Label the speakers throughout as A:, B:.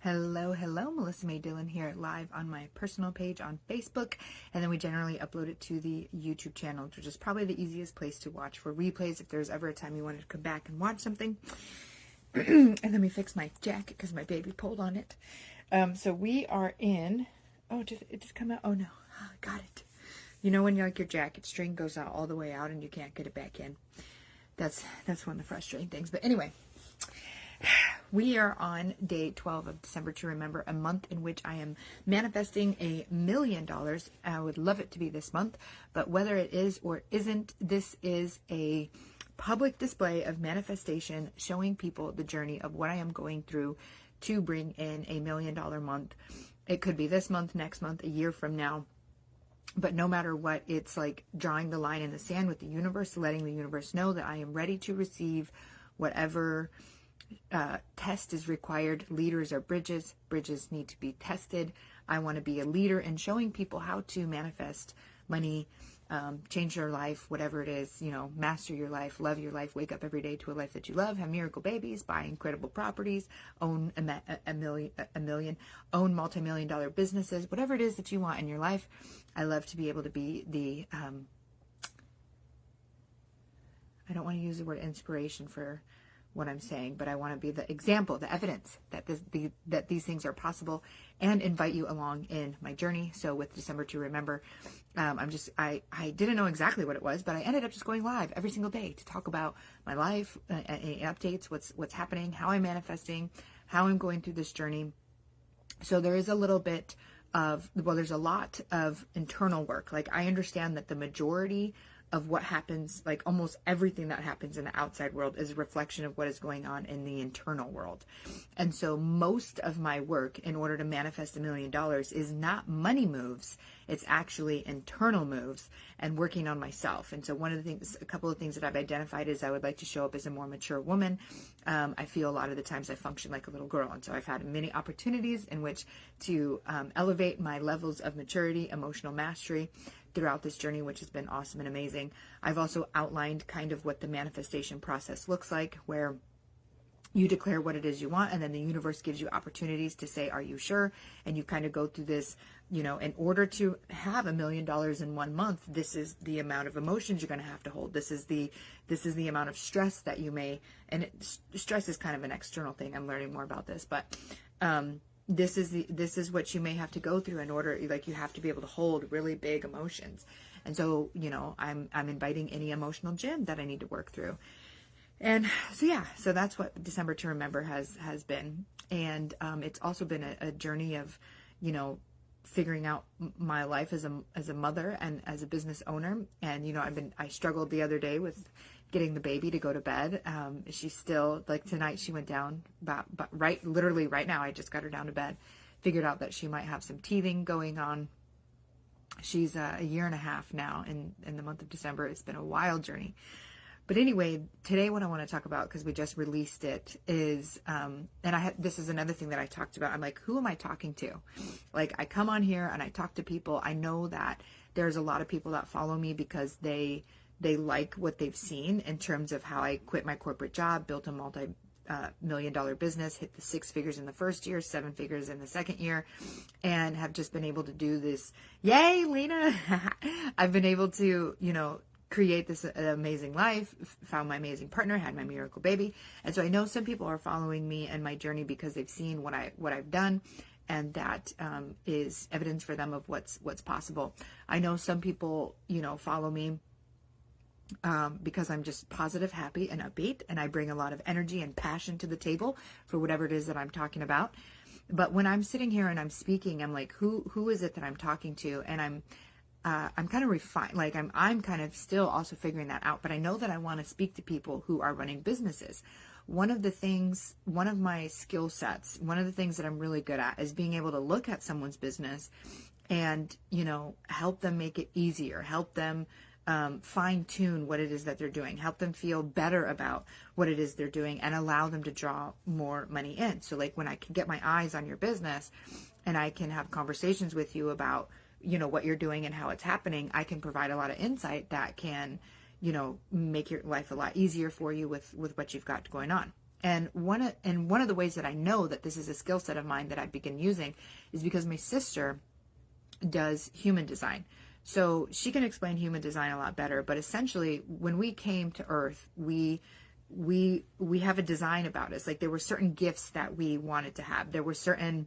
A: Hello, Melissa May Dillon here, live on my personal page on Facebook, and then we generally upload it to the YouTube channel, which is probably the easiest place to watch for replays if there's ever a time you wanted to come back and watch something. And let me fix my jacket because my baby pulled on it. So we are in, did it just come out? Oh no, I got it. You know when you're like your jacket string goes out all the way out and you can't get it back in? That's one of the frustrating things. But anyway, we are on day 12 of December to Remember, a month in which I am manifesting $1 million. I would love it to be this month, but whether it is or isn't, this is a public display of manifestation showing people the journey of what I am going through to bring in $1 million month. It could be this month, next month, a year from now. But no matter what, it's like drawing the line in the sand with the universe, letting the universe know that I am ready to receive whatever test is required. Leaders are bridges. Bridges need to be tested. I want to be a leader in showing people how to manifest money, change their life, whatever it is, master your life, love your life, wake up every day to a life that you love, have miracle babies, buy incredible properties, own a million, own multi-million-dollar businesses, whatever it is that you want in your life. I love to be able to be the, I don't want to use the word inspiration for what I'm saying, but I want to be the example, the evidence that that these things are possible, and invite you along in my journey. So with December to Remember, I didn't know exactly what it was, but I ended up just going live every single day to talk about my life, any updates, what's happening, how I'm manifesting, how I'm going through this journey. So there is a little bit of, there's a lot of internal work. Like, I understand that the majority of what happens, like almost everything that happens in the outside world, is a reflection of what is going on in the internal world. And so most of my work in order to manifest $1 million is not money moves. It's actually internal moves and working on myself. And so a couple of things that I've identified is I would like to show up as a more mature woman. I feel a lot of the times I function like a little girl. And so I've had many opportunities in which to elevate my levels of maturity, emotional mastery throughout this journey, which has been awesome and amazing. I've also outlined kind of what the manifestation process looks like, where you declare what it is you want, and then the universe gives you opportunities to say, are you sure? And you kind of go through this, in order to have $1 million in 1 month, this is the amount of emotions you're going to have to hold. This is the amount of stress that you may, and stress is kind of an external thing. I'm learning more about this, but, this is what you may have to go through in order, like, you have to be able to hold really big emotions. And so, I'm inviting any emotional gym that I need to work through. And so that's what December to Remember has been. And it's also been a journey of, figuring out my life as a mother and as a business owner. And, I struggled the other day with getting the baby to go to bed. She's still, like, tonight she went down, but literally right now, I just got her down to bed, figured out that she might have some teething going on. She's a year and a half now in the month of December. It's been a wild journey. But anyway, today what I want to talk about, because we just released it, is, this is another thing that I talked about. I'm like, who am I talking to? Like, I come on here and I talk to people. I know that there's a lot of people that follow me because they like what they've seen in terms of how I quit my corporate job, built a multi-million-dollar business, hit the 6 figures in the first year, 7 figures in the second year, and have just been able to do this. Yay, Lena! I've been able to, create this amazing life, found my amazing partner, had my miracle baby. And so I know some people are following me and my journey because they've seen what I've done. And that is evidence for them of what's possible. I know some people, follow me because I'm just positive, happy, and upbeat, and I bring a lot of energy and passion to the table for whatever it is that I'm talking about. But when I'm sitting here and I'm speaking, I'm like, who is it that I'm talking to? And I'm kind of refined, like I'm kind of still also figuring that out, but I know that I want to speak to people who are running businesses. One of my skill sets, one of the things that I'm really good at is being able to look at someone's business and, help them make it easier, help them fine tune what it is that they're doing, help them feel better about what it is they're doing, and allow them to draw more money in. So like, when I can get my eyes on your business and I can have conversations with you about, what you're doing and how it's happening, I can provide a lot of insight that can, make your life a lot easier for you with what you've got going on. And one of the ways that I know that this is a skill set of mine that I begin using is because my sister does human design. So she can explain human design a lot better, but essentially when we came to Earth, we have a design about us. Like there were certain gifts that we wanted to have. There were certain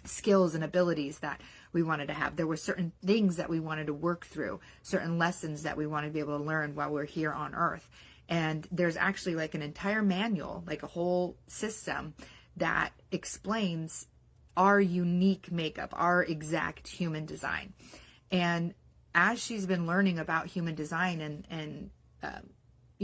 A: skills and abilities that we wanted to have. There were certain things that we wanted to work through, certain lessons that we wanted to be able to learn while we're here on Earth. And there's actually like an entire manual, like a whole system that explains our unique makeup, our exact human design. And as she's been learning about human design and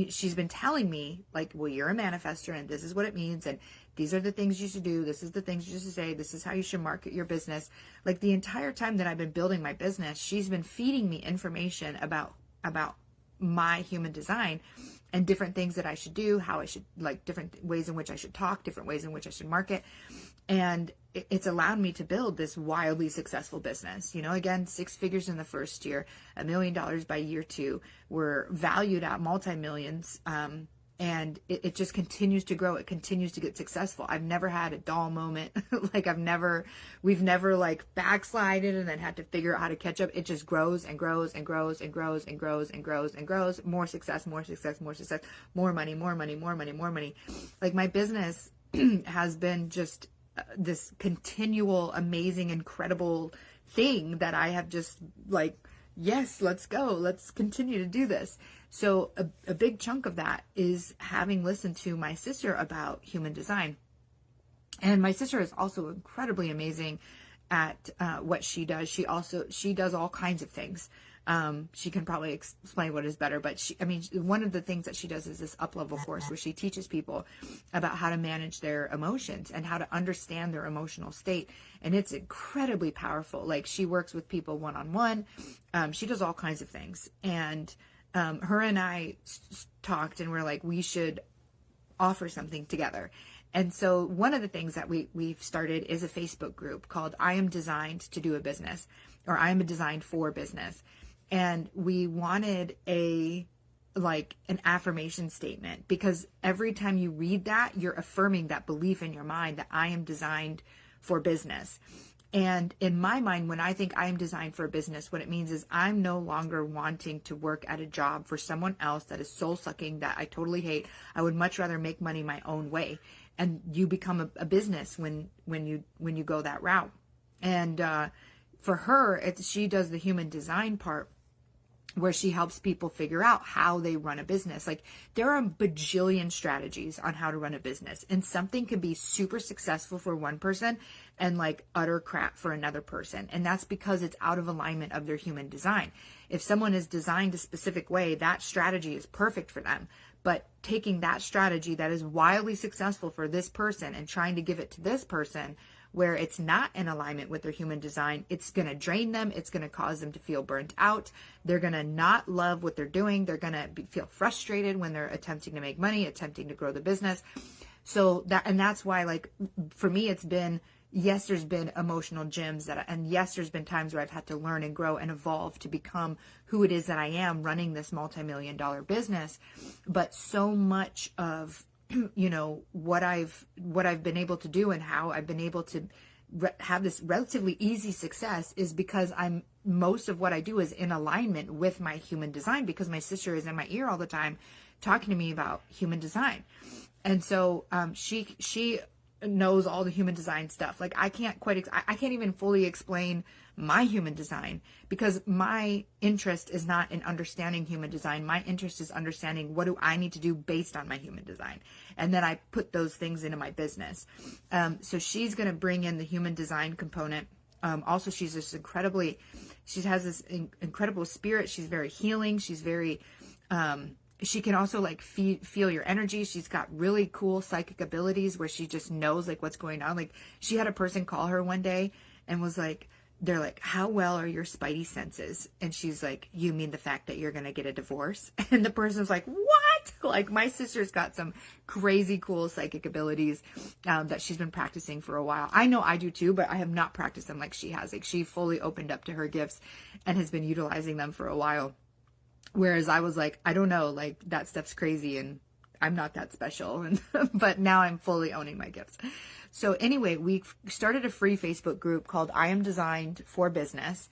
A: she's been telling me like, well, you're a manifestor and this is what it means. And these are the things you should do. This is the things you should say. This is how you should market your business. Like the entire time that I've been building my business, she's been feeding me information about my human design and different things that I should do, how I should, like different ways in which I should talk, different ways in which I should market. And it's allowed me to build this wildly successful business. You know, again, 6 figures in the first year, $1 million by year 2. We're valued at multi-millions. And it just continues to grow. It continues to get successful. I've never had a dull moment. Like we've never like backslided and then had to figure out how to catch up. It just grows and grows and grows and grows and grows and grows and grows. More success, more success, more success, more money, more money, more money, more money. Like my business has been just this continual, amazing, incredible thing that I have just like, yes, let's go. Let's continue to do this. So a big chunk of that is having listened to my sister about human design. And my sister is also incredibly amazing at what she does. She does all kinds of things. She can probably explain what is better, but one of the things that she does is this up-level course where she teaches people about how to manage their emotions and how to understand their emotional state. And it's incredibly powerful. Like she works with people one-on-one. She does all kinds of things. And her and I talked and we're like, we should offer something together. And so one of the things that we've started is a Facebook group called I Am Designed to Do a Business, or I Am Designed for Business. And we wanted an affirmation statement, because every time you read that, you're affirming that belief in your mind that I am designed for business. And in my mind, when I think I am designed for a business, what it means is I'm no longer wanting to work at a job for someone else that is soul sucking, that I totally hate. I would much rather make money my own way. And you become a business when you go that route. And for her, she does the human design part, where she helps people figure out how they run a business. Like there are a bajillion strategies on how to run a business, and something can be super successful for one person and like utter crap for another person. And that's because it's out of alignment of their human design. If someone is designed a specific way, that strategy is perfect for them. But taking that strategy that is wildly successful for this person and trying to give it to this person where it's not in alignment with their human design, it's going to drain them. It's going to cause them to feel burnt out. They're going to not love what they're doing. They're going to feel frustrated when they're attempting to make money, attempting to grow the business. So that's why, like, for me, it's been, yes, there's been emotional gyms and yes, there's been times where I've had to learn and grow and evolve to become who it is that I am running this multi-million-dollar business. But so much of what I've been able to do and how I've been able to have this relatively easy success is because most of what I do is in alignment with my human design, because my sister is in my ear all the time talking to me about human design. And so she knows all the human design stuff. Like I can't even fully explain my human design, because my interest is not in understanding human design. My interest is understanding what do I need to do based on my human design. And then I put those things into my business. So she's going to bring in the human design component. Also, she has this incredible spirit. She's very healing. She's very, she can also like feel your energy. She's got really cool psychic abilities where she just knows like what's going on. Like she had a person call her one day and was like, they're like, how well are your spidey senses? And she's like, you mean the fact that you're going to get a divorce? And the person's like, what? Like my sister's got some crazy cool psychic abilities that she's been practicing for a while. I know I do too, but I have not practiced them like she has. Like she fully opened up to her gifts and has been utilizing them for a while. Whereas I was like, I don't know, like that stuff's crazy and I'm not that special. But now I'm fully owning my gifts. So anyway, we started a free Facebook group called I Am Designed for Business.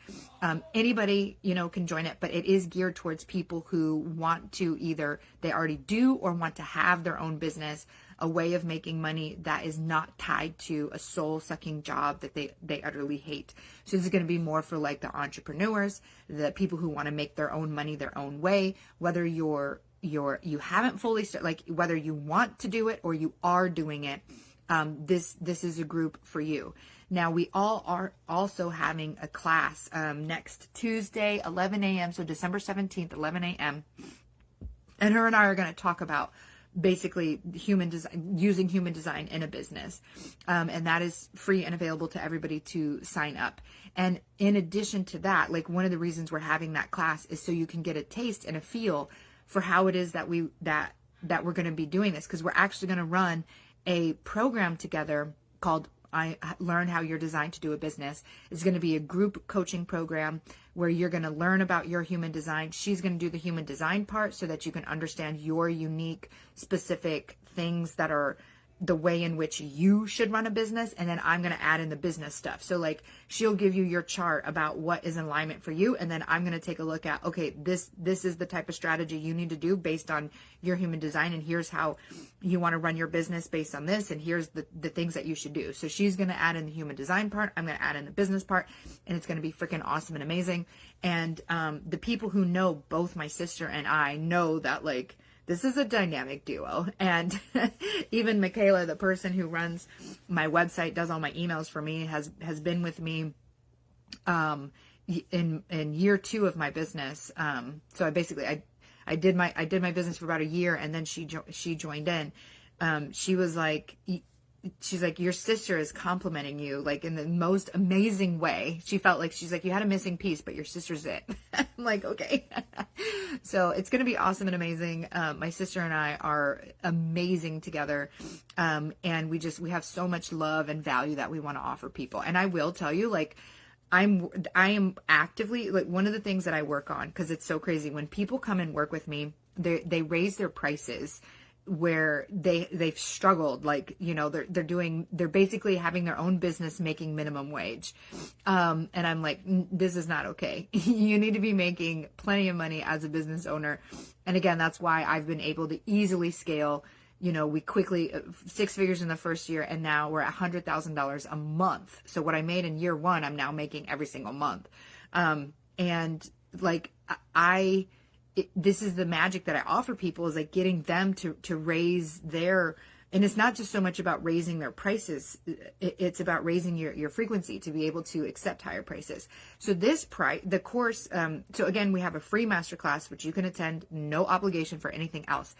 A: Anybody, can join it, but it is geared towards people who want to either they already do or want to have their own business, a way of making money that is not tied to a soul-sucking job that they utterly hate. So this is going to be more for like the entrepreneurs, the people who want to make their own money their own way, whether you haven't fully started, like whether you want to do it or you are doing it. This is a group for you. Now we all are also having a class next Tuesday, 11 a.m. So December 17th, 11 a.m. And her and I are going to talk about basically human design, using human design in a business. And that is free and available to everybody to sign up. And in addition to that, like one of the reasons we're having that class is so you can get a taste and a feel for how it is that we're going to be doing this. Because we're actually going to run a program together called I Learn How You're Designed to Do a Business. It's going to be a group coaching program where you're going to learn about your human design. She's going to do the human design part so that you can understand your unique, specific things that are the way in which you should run a business. And then I'm going to add in the business stuff. So like she'll give you your chart about what is in alignment for you. And then I'm going to take a look at, okay, this is the type of strategy you need to do based on your human design. And here's how you want to run your business based on this. And here's the things that you should do. So she's going to add in the human design part. I'm going to add in the business part, and it's going to be freaking awesome and amazing. And the people who know both my sister and I know that like, this is a dynamic duo. And even Michaela, the person who runs my website, does all my emails for me, has been with me in year 2 of my business. So I did my business for about a year, and then she joined in. She's like, your sister is complimenting you like in the most amazing way. She's like, you had a missing piece, but your sister's it. I'm like, okay. So it's going to be awesome and amazing. My sister and I are amazing together. And we have so much love and value that we want to offer people. And I will tell you, like, I am actively, like, one of the things that I work on, cause it's so crazy when people come and work with me, they raise their prices where they've struggled, like, they're basically having their own business making minimum wage. And I'm like, this is not okay. You need to be making plenty of money as a business owner. And again, that's why I've been able to easily scale. We quickly 6 figures in the first year, and now we're at $100,000 a month. So what I made in year 1, I'm now making every single month. And like this is the magic that I offer people, is like getting them to raise their, and it's not just so much about raising their prices. It's about raising your frequency to be able to accept higher prices. So the course, so again, we have a free masterclass, which you can attend, no obligation for anything else.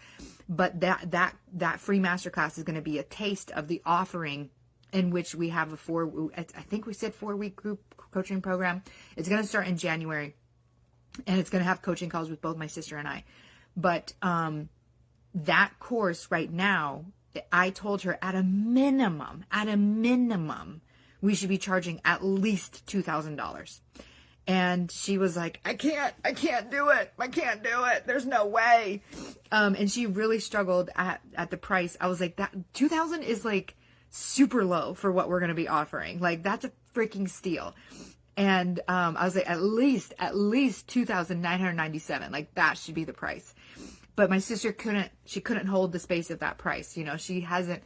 A: But that free masterclass is going to be a taste of the offering, in which we have I think we said 4-week group coaching program. It's going to start in January. And it's going to have coaching calls with both my sister and I. But that course right now, I told her at a minimum, we should be charging at least $2,000. And she was like, I can't do it. I can't do it. There's no way. And she really struggled at the price. I was like, that $2,000 is like super low for what we're going to be offering. Like, that's a freaking steal. And I was like, at least $2,997. Like, that should be the price. But my sister couldn't hold the space of that price. She hasn't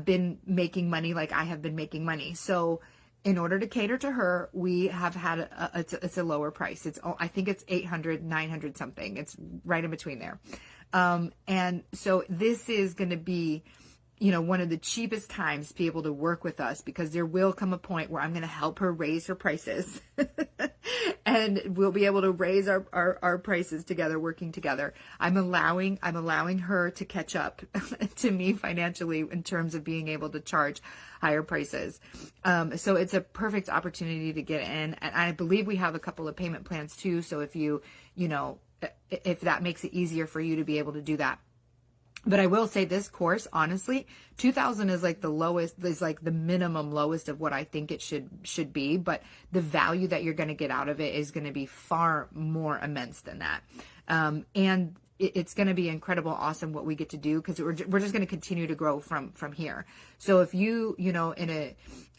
A: been making money like I have been making money. So in order to cater to her, we have had it's a lower price. I think it's $800, $900 something. It's right in between there. And so this is going to be, one of the cheapest times to be able to work with us, because there will come a point where I'm going to help her raise her prices and we'll be able to raise our prices together, working together. I'm allowing her to catch up to me financially in terms of being able to charge higher prices. So it's a perfect opportunity to get in. And I believe we have a couple of payment plans too. So if if that makes it easier for you to be able to do that. But I will say this course, honestly, $2,000 is like the lowest, is like the minimum lowest of what I think it should be. But the value that you're going to get out of it is going to be far more immense than that. And it's going to be incredible, awesome what we get to do, because we're just going to continue to grow from here. So if you know, in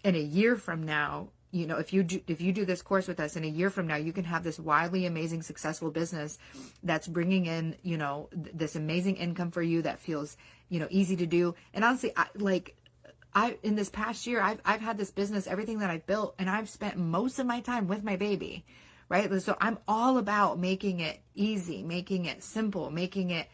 A: a year from now, you know, if you do this course with us, in a year from now, you can have this wildly amazing, successful business that's bringing in, you know, this amazing income for you that feels, you know, easy to do. And honestly, in this past year, I've had this business, everything that I've built, and I've spent most of my time with my baby, right? So I'm all about making it easy, making it simple, making it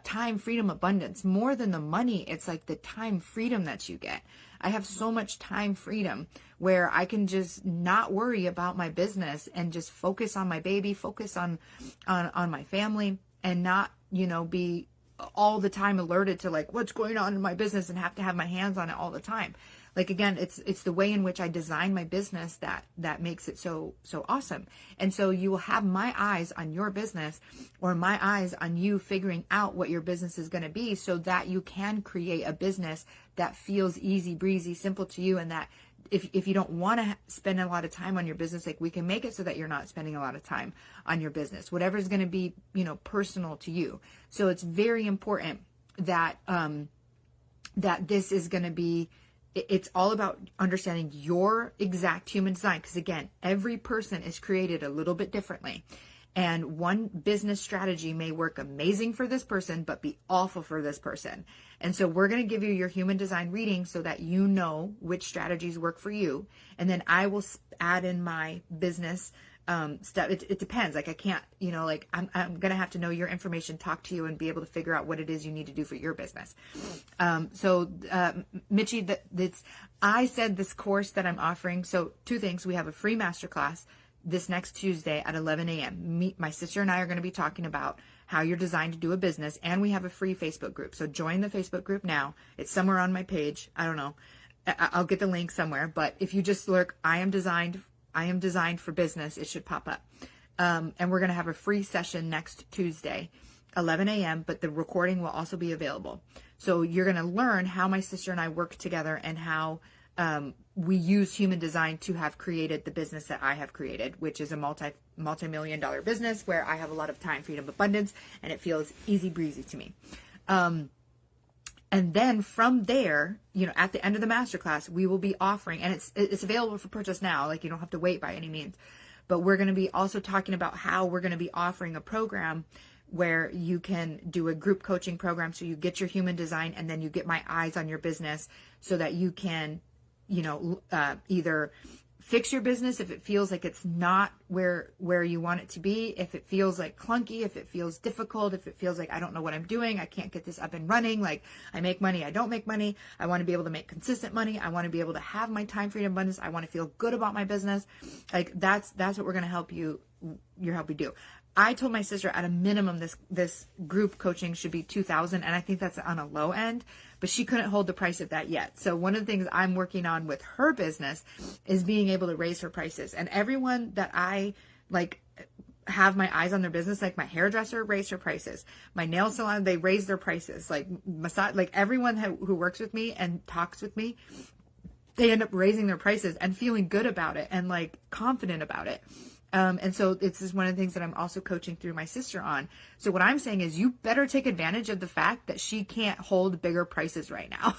A: time, freedom, abundance. More than the money, it's like the time freedom that you get. I have so much time freedom where I can just not worry about my business and just focus on my baby, focus on my family, and not, you know, be all the time alerted to like what's going on in my business and have to have my hands on it all the time. Like, again, it's the way in which I design my business that makes it so awesome. And so you will have my eyes on your business, or my eyes on you figuring out what your business is going to be, so that you can create a business that feels easy breezy, simple to you. And that if you don't want to spend a lot of time on your business, like, we can make it so that you're not spending a lot of time on your business, whatever is going to be, you know, personal to you. So it's very important that, that this is going to be, it's all about understanding your exact human design. Because again, every person is created a little bit differently. And one business strategy may work amazing for this person, but be awful for this person. And so we're going to give you your human design reading so that you know which strategies work for you. And then I will add in my business stuff. It depends. Like, I can't, you know, like, I'm going to have to know your information, talk to you, and be able to figure out what it is you need to do for your business. So Mitchie, I said this course that I'm offering. So 2 things. We have a free masterclass this next Tuesday at 11 a.m. My sister and I are going to be talking about how you're designed to do a business. And we have a free Facebook group. So join the Facebook group now. It's somewhere on my page. I don't know. I'll get the link somewhere. But if you just look, I am designed for business, it should pop up. And we're going to have a free session next Tuesday, 11 a.m., but the recording will also be available. So you're going to learn how my sister and I work together, and how we use human design to have created the business that I have created, which is a multi-million dollar business where I have a lot of time, freedom, abundance, and it feels easy breezy to me. And then from there, you know, at the end of the masterclass, we will be offering, and it's available for purchase now. Like, you don't have to wait by any means, but we're going to be also talking about how we're going to be offering a program where you can do a group coaching program. So you get your human design, and then you get my eyes on your business, so that you can, you know, either fix your business if it feels like it's not where you want it to be, if it feels like clunky, if it feels difficult, if it feels like I don't know what I'm doing, I can't get this up and running, like I make money, I don't make money, I want to be able to make consistent money, I want to be able to have my time, freedom, abundance, I want to feel good about my business. Like, that's what we're going to help you do. I told my sister at a minimum this group coaching should be $2,000, and I think that's on a low end, but she couldn't hold the price of that yet. So one of the things I'm working on with her business is being able to raise her prices. And everyone that I like have my eyes on their business, like my hairdresser raised her prices, my nail salon, they raise their prices, like massage, like everyone who works with me and talks with me, they end up raising their prices and feeling good about it and like confident about it. And so this is one of the things that I'm also coaching through my sister on. So what I'm saying is, you better take advantage of the fact that she can't hold bigger prices right now.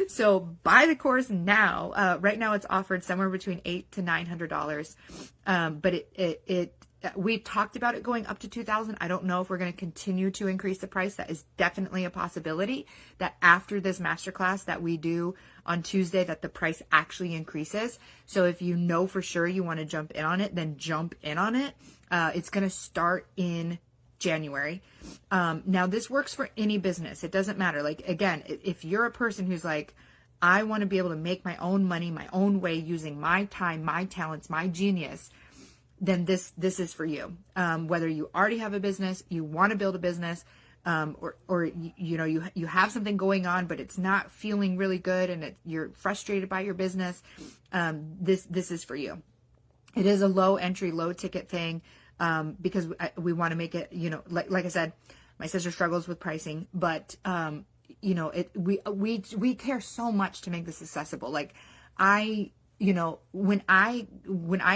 A: So buy the course now. Right now it's offered somewhere between $800 to $900. But we talked about it going up to $2,000. I don't know if we're going to continue to increase the price. That is definitely a possibility, that after this masterclass that we do on Tuesday, that the price actually increases. So if you know for sure you want to jump in on it, then jump in on it. It's going to start in January. Now this works for any business. It doesn't matter. Like, again, if you're a person who's like, I want to be able to make my own money, my own way, using my time, my talents, my genius, then this is for you. Whether you already have a business, you want to build a business, or you know, you have something going on, but it's not feeling really good, and you're frustrated by your business. This is for you. It is a low entry, low ticket thing, because we want to make it, you know, like I said, my sister struggles with pricing, but you know, we care so much to make this accessible. Like, you know, when I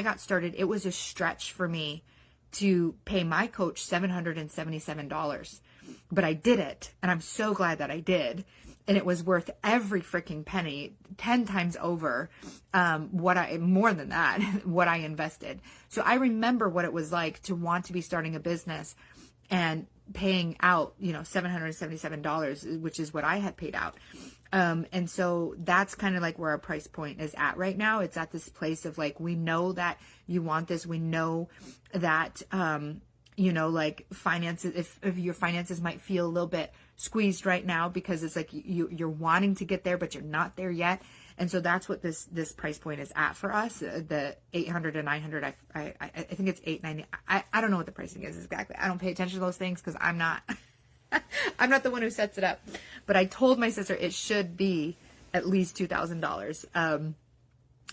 A: got started, it was a stretch for me to pay my coach $777. But I did it, and I'm so glad that I did. And it was worth every freaking penny, 10 times over more than that, what I invested. So I remember what it was like to want to be starting a business and paying out, $777, which is what I had paid out. And so that's kind of like where our price point is at right now. It's at this place of like, we know that you want this. We know that, like finances, if your finances might feel a little bit squeezed right now because it's like you're wanting to get there, but you're not there yet. And so that's what this price point is at for us. The 800 to 900, I think it's 890. I don't know what the pricing is exactly. I don't pay attention to those things because I'm not the one who sets it up. But I told my sister it should be at least $2,000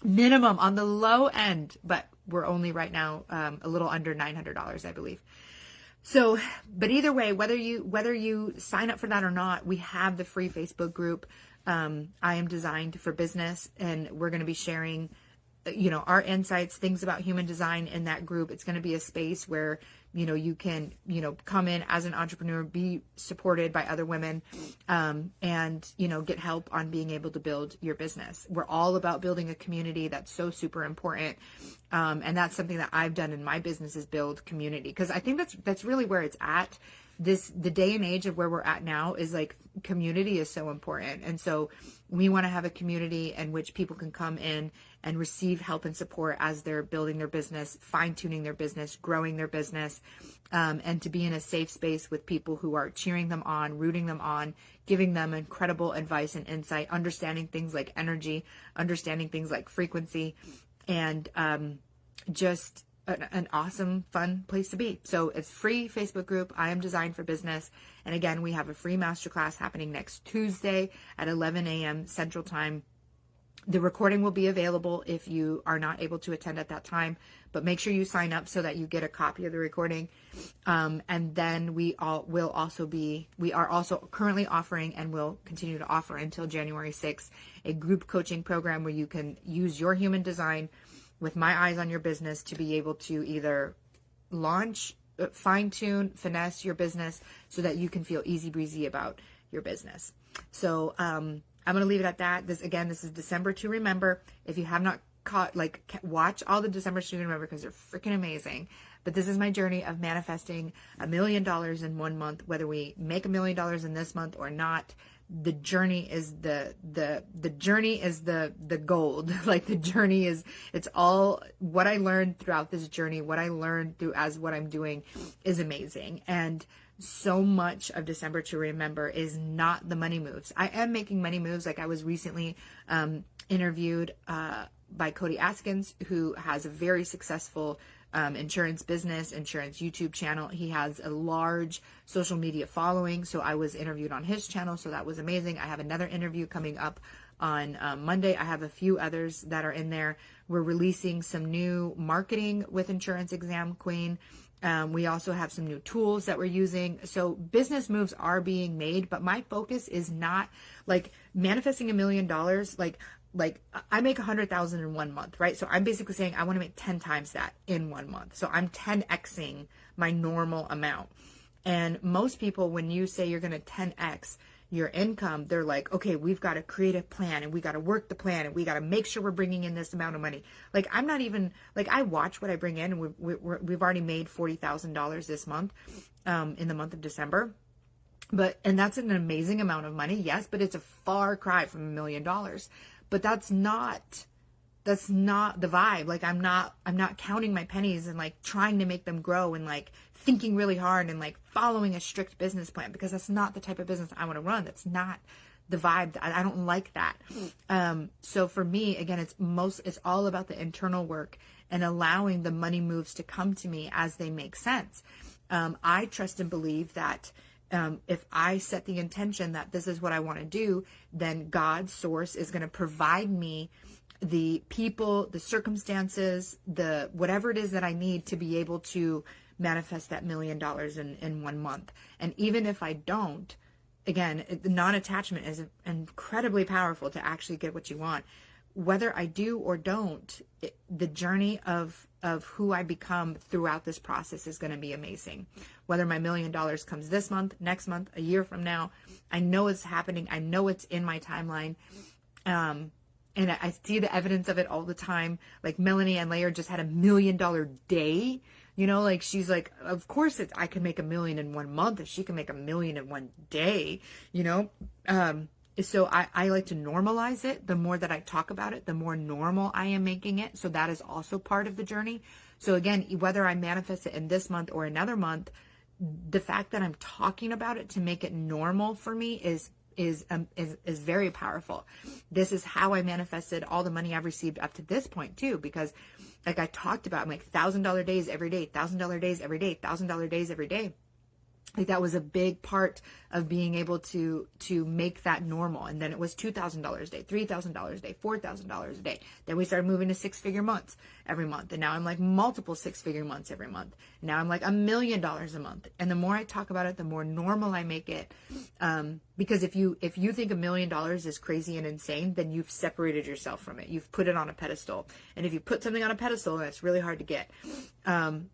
A: minimum on the low end, but we're only right now a little under $900, I believe. So, but either way, whether you sign up for that or not, we have the free Facebook group. I am designed for business, and we're going to be sharing, our insights, things about human design in that group. It's going to be a space where, you can, come in as an entrepreneur, be supported by other women, and, get help on being able to build your business. We're all about building a community. That's so super important. And that's something that I've done in my business is build community. Because I think that's really where it's at. The day and age of where we're at now is like community is so important. And so we want to have a community in which people can come in and receive help and support as they're building their business, fine-tuning their business, growing their business, and to be in a safe space with people who are cheering them on, rooting them on, giving them incredible advice and insight, understanding things like energy, understanding things like frequency, and just an awesome, fun place to be. So it's free Facebook group. I am designed for business. And again, we have a free masterclass happening next Tuesday at 11 a.m. Central Time. The recording will be available if you are not able to attend at that time, but make sure you sign up so that you get a copy of the recording. And then we are also currently offering and will continue to offer until January 6th, a group coaching program where you can use your human design with my eyes on your business to be able to either launch, fine-tune, finesse your business so that you can feel easy breezy about your business. So I'm going to leave it at that. This is December to remember. If you have not watch all the December to remember because they're freaking amazing. But this is my journey of manifesting $1 million in 1 month, whether we make $1 million in this month or not. The journey is the gold. Like the journey it's all what I learned throughout this journey, what I learned through as what I'm doing is amazing. And so much of December to remember is not the money moves. I am making money moves. Like I was recently interviewed by Cody Askins, who has a very successful insurance business, insurance YouTube channel. He has a large social media following. So I was interviewed on his channel. So that was amazing. I have another interview coming up on Monday. I have a few others that are in there. We're releasing some new marketing with Insurance Exam Queen. We also have some new tools that we're using. So business moves are being made, but my focus is not like manifesting $1 million. Like I make 100,000 in 1 month, right? So I'm basically saying I want to make 10 times that in 1 month. So I'm 10xing my normal amount. And most people, when you say you're going to 10x your income, they're like, okay, we've got to create a plan and we got to work the plan and we got to make sure we're bringing in this amount of money. Like I'm not even like I watch what I bring in, and we've already made $40,000 this month, in the month of December. And that's an amazing amount of money, yes, but it's a far cry from $1 million. But that's not the vibe. Like I'm not counting my pennies and like trying to make them grow and like thinking really hard and like following a strict business plan, because that's not the type of business I want to run. That's not the vibe. I don't like that. So for me, again, it's all about the internal work and allowing the money moves to come to me as they make sense. I trust and believe that if I set the intention that this is what I want to do, then God's source is going to provide me the people, the circumstances, the whatever it is that I need to be able to manifest that $1 million in 1 month. And even if I don't, again, the non-attachment is incredibly powerful to actually get what you want. whether I do or don't, the journey of who I become throughout this process is going to be amazing. Whether my $1 million comes this month, next month, a year from now, I know it's happening. I know it's in my timeline. And I see the evidence of it all the time. Like Melanie and Layer just had $1 million day. You know, like she's like, of course I can make $1 million in 1 month if she can make $1 million in 1 day, you know? So I like to normalize it. The more that I talk about it, the more normal I am making it. So that is also part of the journey. So again, whether I manifest it in this month or another month, the fact that I'm talking about it to make it normal for me is very powerful. This is how I manifested all the money I've received up to this point too, because like I talked about, I'm like $1,000 days every day, $1,000 days every day, $1,000 days every day. Like that was a big part of being able to make that normal. And then it was $2,000 a day, $3,000 a day, $4,000 a day. Then we started moving to 6-figure months every month. And now I'm like multiple 6-figure months every month. Now I'm like $1 million a month. And the more I talk about it, the more normal I make it. Because if you think $1 million is crazy and insane, then you've separated yourself from it. You've put it on a pedestal. And if you put something on a pedestal, that's really hard to get.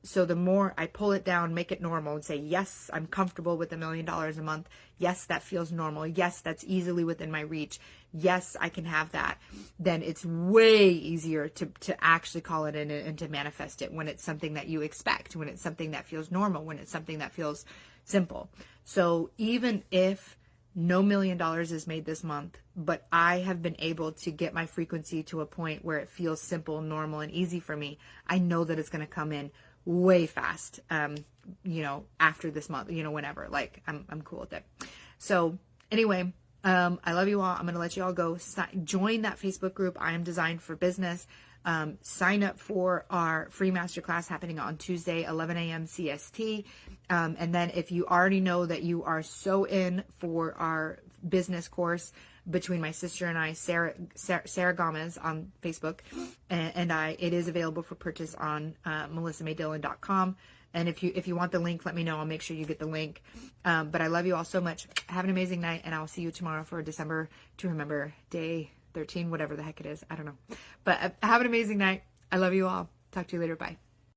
A: So the more I pull it down, make it normal and say, yes, I'm comfortable with $1 million a month. Yes, that feels normal. Yes, that's easily within my reach. Yes, I can have that. Then it's way easier to actually call it in and to manifest it when it's something that you expect, when it's something that feels normal, when it's something that feels simple. So even if no $1 million is made this month, but I have been able to get my frequency to a point where it feels simple, normal, and easy for me, I know that it's going to come in way fast, you know, after this month, you know, whenever, like I'm cool with it. So anyway, I love you all. I'm going to let you all go. Join that Facebook group. I Am Designed for Business. Sign up for our free masterclass happening on Tuesday, 11 a.m. CST. And then if you already know that you are so in for our business course between my sister and I, Sarah Gomez on Facebook, and it is available for purchase on melissamaydillon.com. And if you want the link, let me know. I'll make sure you get the link. But I love you all so much. Have an amazing night, and I'll see you tomorrow for December to Remember Day 13, whatever the heck it is. I don't know. But have an amazing night. I love you all. Talk to you later. Bye.